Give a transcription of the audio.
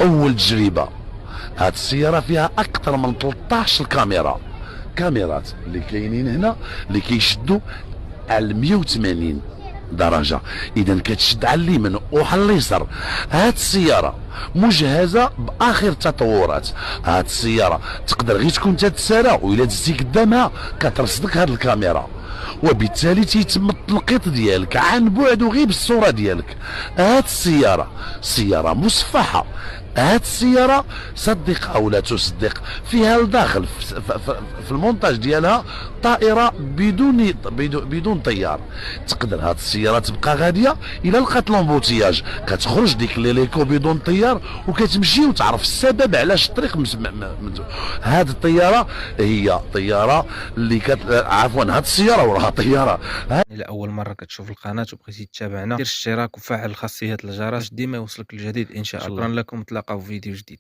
اول تجربه، هاد السياره فيها اكثر من 13 كاميرا، كاميرات اللي كاينين هنا اللي كيشدوا على 180 درجه، اذا كتشد على اليمين وعلى اليسار. هاد السياره مجهزه باخر التطورات. هاد السياره تقدر غير تكون تتسارع والا دزتي قدامها كترصدك هاد الكاميرا، وبالتالي تيتم التلقيط ديالك عن بعد وغير بالصوره ديالك. هاد السياره سياره مصفحه. هاد السياره صدق او لا تصدق فيها لداخل في المونتاج ديالها طائره بدون طيار. تقدر هاد السياره تبقى غاديه الى لقات لومبوتياج، كتخرج ديك ليكو بدون طيار وكتمشي وتعرف السبب علاش الطريق هاد الطياره هي طياره اللي عفوا هاد السياره وراها طياره. إلى أول مرة كتشوف القناة وبغيتي تتابعنا، دير اشتراك وفعل خاصية الجرس باش ديما يوصلك الجديد إن شاء الله. شكرا لكم، نتلاقاو في فيديو جديد.